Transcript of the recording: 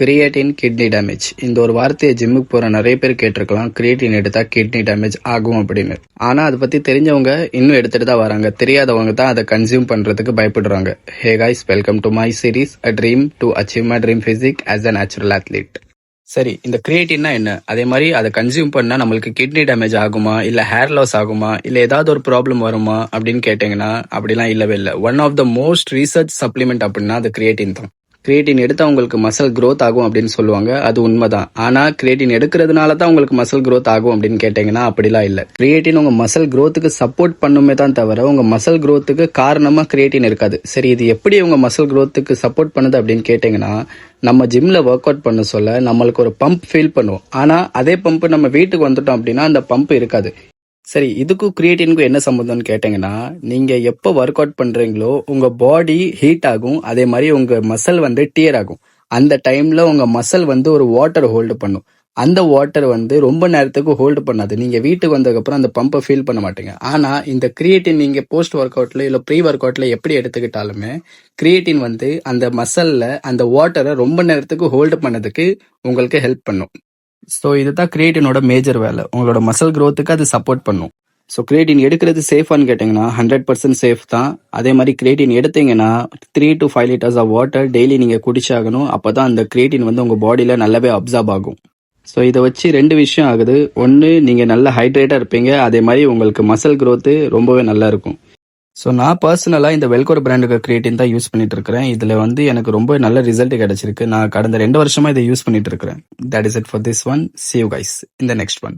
Creatine kidney damage இந்த ஒரு வார்த்தையை ஜிம்முக்கு போற நிறைய பேர் கேட்டிருக்கலாம். கிரியேட்டின் எடுத்தா கிட்னி டேமேஜ் ஆகும் அப்படின்னு. ஆனா அதை பத்தி தெரிஞ்சவங்க இன்னும் எடுத்துட்டு தான் வராங்க. தெரியாதவங்க தான் அதை கன்சியூம் பண்றதுக்கு பயப்படுறாங்க. ஹே guys, welcome to my series a dream to achieve my dream physique as a natural athlete. சரி, இந்த கிரியேட்டின்னா என்ன, அதே மாதிரி அதை கன்சியூம் பண்ணா நம்மளுக்கு கிட்னி டேமேஜ் ஆகுமா, இல்ல ஹேர் லாஸ் ஆகுமா, இல்ல ஏதாவது ஒரு ப்ராப்ளம் வருமா அப்படின்னு கேட்டீங்கன்னா அப்படிலாம் இல்லவே இல்லை. One of the most research supplement அப்படின்னா அது கிரியேட்டின் தான். கிரியேட்டின் எடுத்தா உங்களுக்கு மசில் growth ஆகும் அப்படின்னு சொல்லுவாங்க. அது உண்மைதான். ஆனா கிரியேட்டின் எடுக்கிறதுனால தான் உங்களுக்கு மசில் growth ஆகும் அப்படின்னு கேட்டீங்கன்னா அப்படிலாம் இல்ல. கிரியேட்டின் உங்க மசில் growthக்கு சப்போர்ட் பண்ணுமே தான் தவிர உங்க மசில் growthக்கு காரணமா கிரியேட்டின் இருக்காது. சரி, இது எப்படி உங்க மசில் growthக்கு சப்போர்ட் பண்ணுது அப்படின்னு கேட்டீங்கன்னா, நம்ம ஜிம்ல ஒர்க் அவுட் பண்ண சொல்ல நம்மளுக்கு ஒரு பம்ப் ஃபீல் பண்ணுவோம். ஆனா அதே பம்ப் நம்ம வீட்டுக்கு வந்துட்டோம் அப்படின்னா அந்த பம்ப் இருக்காது. சரி, இதுக்கும் கிரியேட்டினுக்கும் என்ன சம்பந்தம்னு கேட்டீங்கன்னா, நீங்க எப்போ ஒர்க் அவுட் பண்றீங்களோ உங்க பாடி ஹீட் ஆகும், அதே மாதிரி உங்க மசில் வந்து டியர் ஆகும். அந்த டைம்ல உங்க மசில் வந்து ஒரு வாட்டர் ஹோல்டு பண்ணும். அந்த வாட்டர் வந்து ரொம்ப நேரத்துக்கு ஹோல்டு பண்ணாது. நீங்க வீட்டுக்கு வந்ததுக்கு அப்புறம் அந்த பம்பை ஃபீல் பண்ண மாட்டீங்க. ஆனா இந்த கிரியேட்டின் நீங்க போஸ்ட் ஒர்க் அவுட்ல இல்ல ப்ரீ ஒர்க் அவுட்ல எப்படி எடுத்துக்கிட்டாலுமே கிரியேட்டின் வந்து அந்த மசில்ல அந்த வாட்டரை ரொம்ப நேரத்துக்கு ஹோல்டு பண்ணதுக்கு உங்களுக்கு ஹெல்ப் பண்ணும். ஸோ இதுதான் கிரியேட்டினோட மேஜர் வேலை. உங்களோட மசில் growthக்கு அது சப்போர்ட் பண்ணும். ஸோ கிரியேட்டின் எடுக்கிறது சேஃபான்னு கேட்டிங்கன்னா 100% சேஃப் தான். அதே மாதிரி கிரியேட்டின் எடுத்தீங்கன்னா 3 to 5 liters of water daily நீங்கள் குடிச்சாகணும். அப்போ தான் அந்த கிரியேட்டின் வந்து உங்கள் பாடியில் நல்லாவே அப்சார்ப் ஆகும். ஸோ இதை வச்சு 2 விஷயம் ஆகுது. ஒன்று, நீங்கள் நல்லா ஹைட்ரேட்டாக இருப்பீங்க, அதே மாதிரி உங்களுக்கு மசில் growth ரொம்பவே நல்லா இருக்கும். ஸோ நான் பர்சனலாக இந்த வெல்கோர் பிராண்டுக்கு கிரியேட்டின் தான் யூஸ் பண்ணிட்டு இருக்கிறேன். இதில் வந்து எனக்கு ரொம்ப நல்ல ரிசல்ட் கிடைச்சிருக்கு. நான் கடந்த 2 வருஷமா இதை யூஸ் பண்ணிட்டு இருக்கிறேன். That is it for this one. See you guys in the next one.